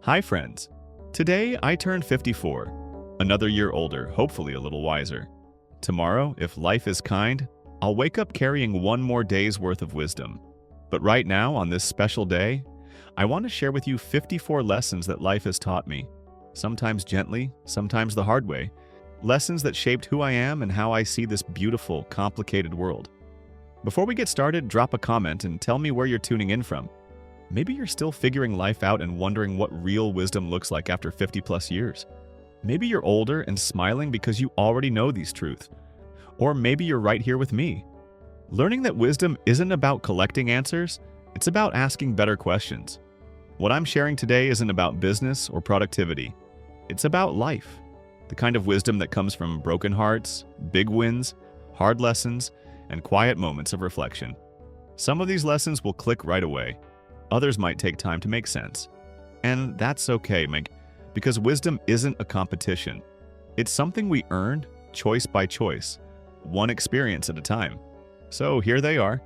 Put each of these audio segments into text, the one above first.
Hi friends. Today I turned 54, another year older, hopefully a little wiser. Tomorrow, if life is kind, I'll wake up carrying one more day's worth of wisdom. But right now, on this special day, I want to share with you 54 lessons that life has taught me. Sometimes gently, sometimes the hard way. Lessons that shaped who I am and how I see this beautiful, complicated world. Before we get started, drop a comment and tell me where you're tuning in from. Maybe you're still figuring life out and wondering what real wisdom looks like after 50 plus years. Maybe you're older and smiling because you already know these truths. Or maybe you're right here with me. Learning that wisdom isn't about collecting answers, it's about asking better questions. What I'm sharing today isn't about business or productivity. It's about life. The kind of wisdom that comes from broken hearts, big wins, hard lessons, and quiet moments of reflection. Some of these lessons will click right away. Others might take time to make sense. And that's okay, because wisdom isn't a competition. It's something we earn, choice by choice, one experience at a time. So here they are,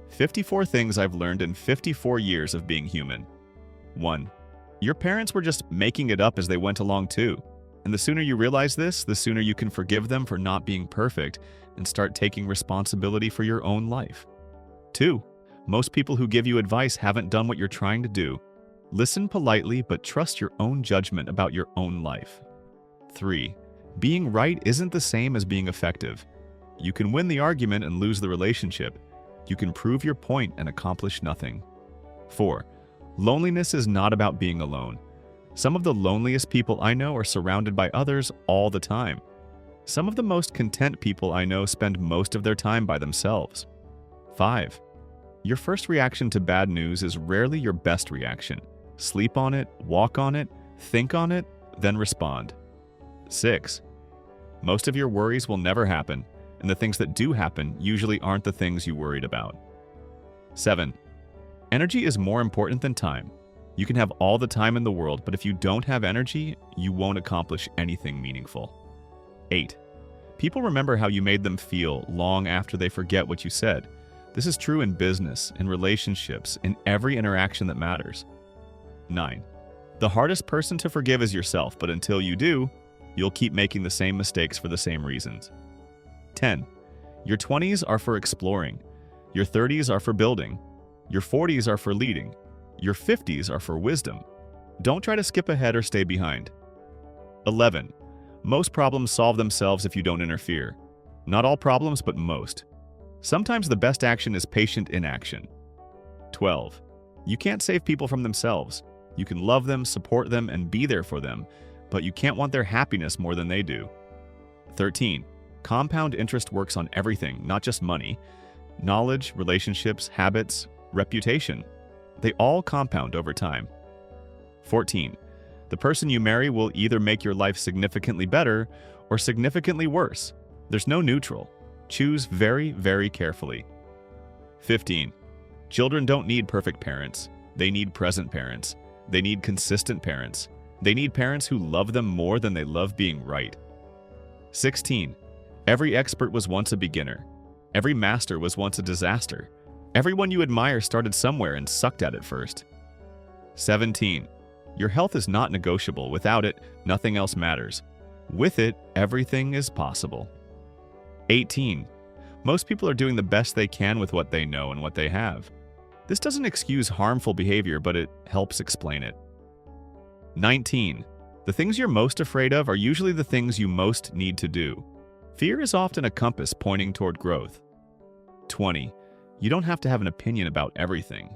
54 things I've learned in 54 years of being human. 1. Your parents were just making it up as they went along too. And the sooner you realize this, the sooner you can forgive them for not being perfect and start taking responsibility for your own life. 2. Most people who give you advice haven't done what you're trying to do. Listen politely, but trust your own judgment about your own life. 3. Being right isn't the same as being effective. You can win the argument and lose the relationship. You can prove your point and accomplish nothing. 4. Loneliness is not about being alone. Some of the loneliest people I know are surrounded by others all the time. Some of the most content people I know spend most of their time by themselves. 5. Your first reaction to bad news is rarely your best reaction. Sleep on it, walk on it, think on it, then respond. 6. Most of your worries will never happen, and the things that do happen usually aren't the things you worried about. 7. Energy is more important than time. You can have all the time in the world, but if you don't have energy, you won't accomplish anything meaningful. 8. People remember how you made them feel long after they forget what you said. This is true in business, in relationships, in every interaction that matters. 9. The hardest person to forgive is yourself, but until you do, you'll keep making the same mistakes for the same reasons. 10. Your 20s are for exploring. Your 30s are for building. Your 40s are for leading. Your 50s are for wisdom. Don't try to skip ahead or stay behind. 11. Most problems solve themselves if you don't interfere. Not all problems, but most. Sometimes the best action is patient inaction. 12. You can't save people from themselves. You can love them, support them, and be there for them, but you can't want their happiness more than they do. 13. Compound interest works on everything, not just money. Knowledge, relationships, habits, reputation. They all compound over time. 14. The person you marry will either make your life significantly better or significantly worse. There's no neutral. Choose very, very carefully. 15. Children don't need perfect parents. They need present parents. They need consistent parents. They need parents who love them more than they love being right. 16. Every expert was once a beginner. Every master was once a disaster. Everyone you admire started somewhere and sucked at it first. 17. Your health is not negotiable. Without it, nothing else matters. With it, everything is possible. 18. Most people are doing the best they can with what they know and what they have. This doesn't excuse harmful behavior, but it helps explain it. 19. The things you're most afraid of are usually the things you most need to do. Fear is often a compass pointing toward growth. 20. You don't have to have an opinion about everything.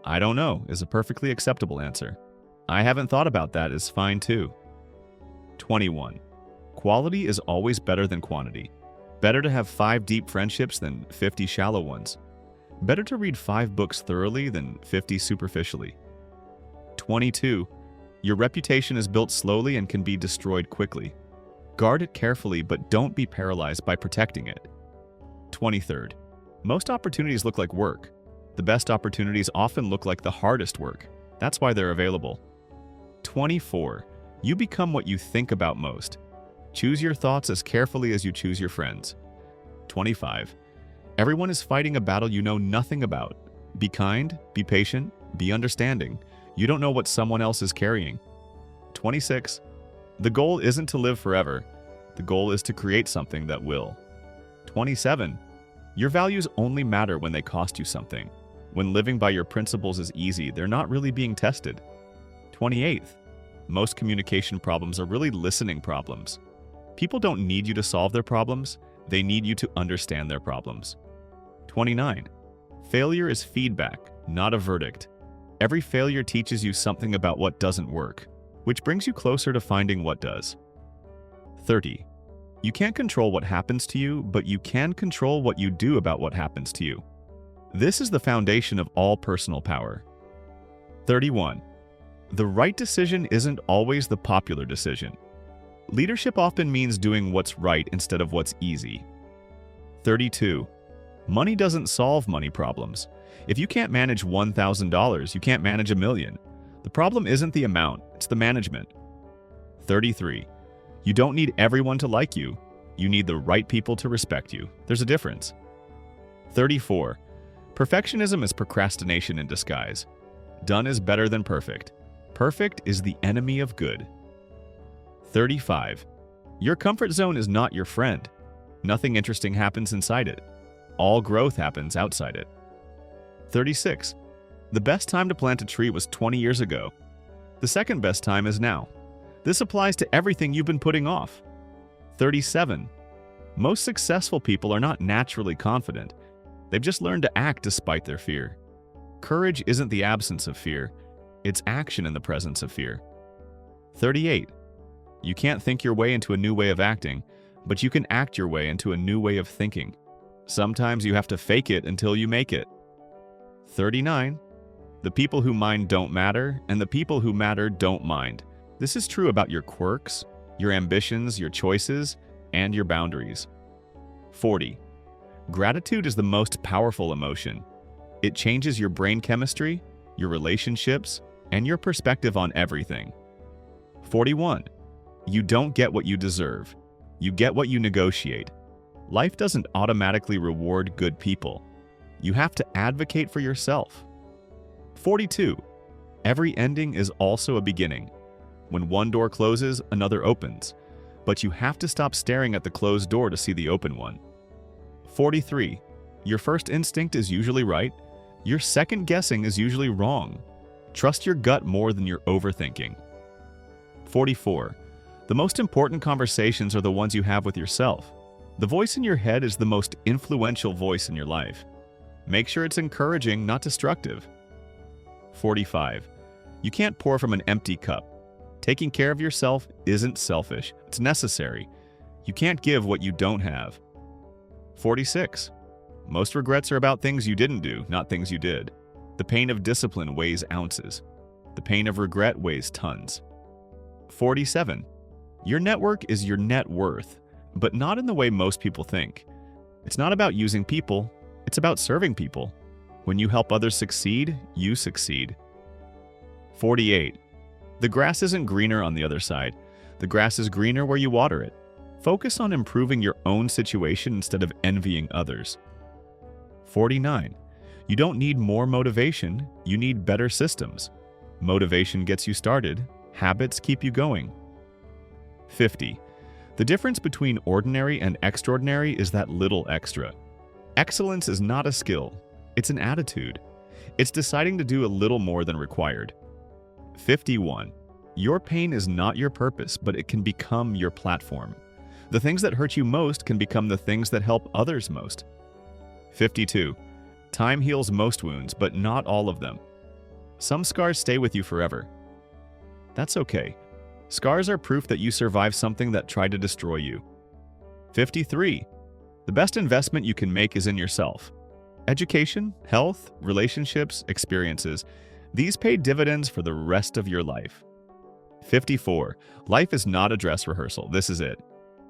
I don't know is a perfectly acceptable answer. I haven't thought about that is fine too. 21. Quality is always better than quantity. Better to have 5 deep friendships than 50 shallow ones. Better to read 5 books thoroughly than 50 superficially. 22. Your reputation is built slowly and can be destroyed quickly. Guard it carefully, but don't be paralyzed by protecting it. 23rd. Most opportunities look like work. The best opportunities often look like the hardest work. That's why they're available. 24. You become what you think about most. Choose your thoughts as carefully as you choose your friends. 25. Everyone is fighting a battle you know nothing about. Be kind, be patient, be understanding. You don't know what someone else is carrying. 26. The goal isn't to live forever. The goal is to create something that will. 27. Your values only matter when they cost you something. When living by your principles is easy, they're not really being tested. 28. Most communication problems are really listening problems. People don't need you to solve their problems, they need you to understand their problems. 29. Failure is feedback, not a verdict. Every failure teaches you something about what doesn't work, which brings you closer to finding what does. 30. You can't control what happens to you, but you can control what you do about what happens to you. This is the foundation of all personal power. 31. The right decision isn't always the popular decision. Leadership often means doing what's right instead of what's easy. 32. Money doesn't solve money problems. If you can't manage $1,000, you can't manage $1 million. The problem isn't the amount, it's the management. 33. You don't need everyone to like you. You need the right people to respect you. There's a difference. 34. Perfectionism is procrastination in disguise. Done is better than perfect. Perfect is the enemy of good. 35. Your comfort zone is not your friend. Nothing interesting happens inside it. All growth happens outside it. 36. The best time to plant a tree was 20 years ago. The second best time is now. This applies to everything you've been putting off. 37. Most successful people are not naturally confident. They've just learned to act despite their fear. Courage isn't the absence of fear. It's action in the presence of fear. 38. You can't think your way into a new way of acting, but you can act your way into a new way of thinking. Sometimes you have to fake it until you make it. 39. The people who mind don't matter, and the people who matter don't mind. This is true about your quirks, your ambitions, your choices, and your boundaries. 40. Gratitude is the most powerful emotion. It changes your brain chemistry, your relationships, and your perspective on everything. 41. You don't get what you deserve. You get what you negotiate. Life doesn't automatically reward good people. You have to advocate for yourself. 42. Every ending is also a beginning. When one door closes, another opens. But you have to stop staring at the closed door to see the open one. 43. Your first instinct is usually right. Your second guessing is usually wrong. Trust your gut more than your overthinking. 44. The most important conversations are the ones you have with yourself. The voice in your head is the most influential voice in your life. Make sure it's encouraging, not destructive. 45. You can't pour from an empty cup. Taking care of yourself isn't selfish. It's necessary. You can't give what you don't have. 46. Most regrets are about things you didn't do, not things you did. The pain of discipline weighs ounces. The pain of regret weighs tons. 47. Your network is your net worth, but not in the way most people think. It's not about using people, it's about serving people. When you help others succeed, you succeed. 48. The grass isn't greener on the other side. The grass is greener where you water it. Focus on improving your own situation instead of envying others. 49. You don't need more motivation, you need better systems. Motivation gets you started, habits keep you going. 50. The difference between ordinary and extraordinary is that little extra. Excellence is not a skill, it's an attitude. It's deciding to do a little more than required. 51. Your pain is not your purpose, but it can become your platform. The things that hurt you most can become the things that help others most. 52. Time heals most wounds, but not all of them. Some scars stay with you forever. That's okay. Scars are proof that you survived something that tried to destroy you. 53. The best investment you can make is in yourself. Education, health, relationships, experiences. These pay dividends for the rest of your life. 54. Life is not a dress rehearsal. This is it.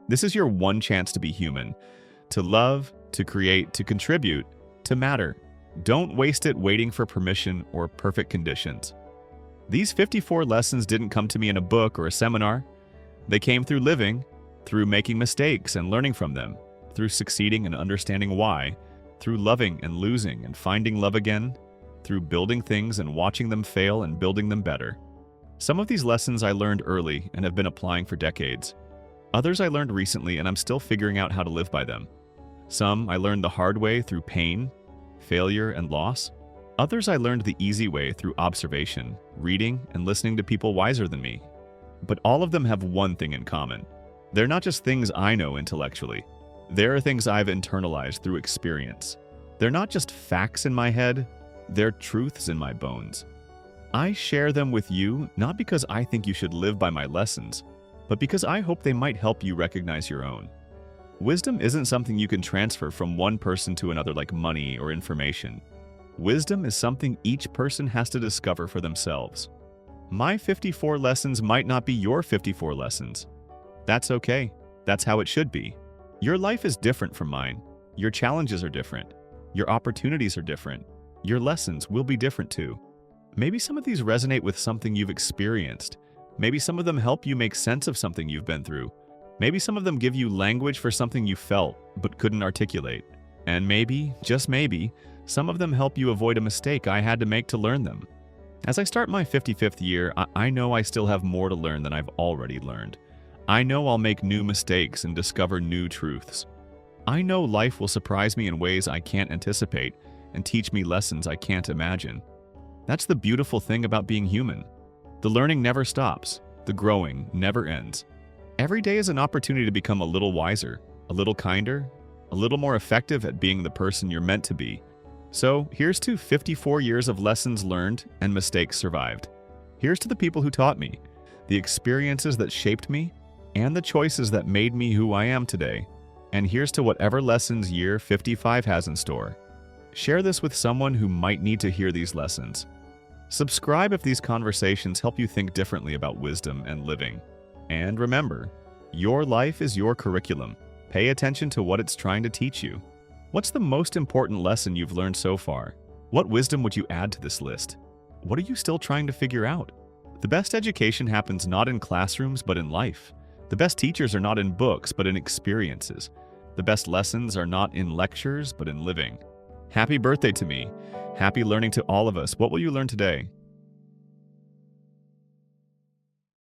This is your one chance to be human. To love, to create, to contribute, to matter. Don't waste it waiting for permission or perfect conditions. These 54 lessons didn't come to me in a book or a seminar. They came through living, through making mistakes and learning from them, through succeeding and understanding why, through loving and losing and finding love again, through building things and watching them fail and building them better. Some of these lessons I learned early and have been applying for decades. Others I learned recently and I'm still figuring out how to live by them. Some I learned the hard way through pain, failure, and loss. Others I learned the easy way through observation, reading, and listening to people wiser than me. But all of them have one thing in common. They're not just things I know intellectually. They're things I've internalized through experience. They're not just facts in my head, they're truths in my bones. I share them with you not because I think you should live by my lessons, but because I hope they might help you recognize your own. Wisdom isn't something you can transfer from one person to another like money or information. Wisdom is something each person has to discover for themselves. My 54 lessons might not be your 54 lessons. That's okay. That's how it should be. Your life is different from mine. Your challenges are different. Your opportunities are different. Your lessons will be different too. Maybe some of these resonate with something you've experienced. Maybe some of them help you make sense of something you've been through. Maybe some of them give you language for something you felt but couldn't articulate. And maybe, just maybe, some of them help you avoid a mistake I had to make to learn them. As I start my 55th year, I know I still have more to learn than I've already learned. I know I'll make new mistakes and discover new truths. I know life will surprise me in ways I can't anticipate and teach me lessons I can't imagine. That's the beautiful thing about being human. The learning never stops. The growing never ends. Every day is an opportunity to become a little wiser, a little kinder, a little more effective at being the person you're meant to be. So here's to 54 years of lessons learned and mistakes survived. Here's to the people who taught me, the experiences that shaped me, and the choices that made me who I am today. And here's to whatever lessons year 55 has in store. Share this with someone who might need to hear these lessons. Subscribe if these conversations help you think differently about wisdom and living. And remember, your life is your curriculum. Pay attention to what it's trying to teach you. What's the most important lesson you've learned so far? What wisdom would you add to this list? What are you still trying to figure out? The best education happens not in classrooms, but in life. The best teachers are not in books, but in experiences. The best lessons are not in lectures, but in living. Happy birthday to me. Happy learning to all of us. What will you learn today?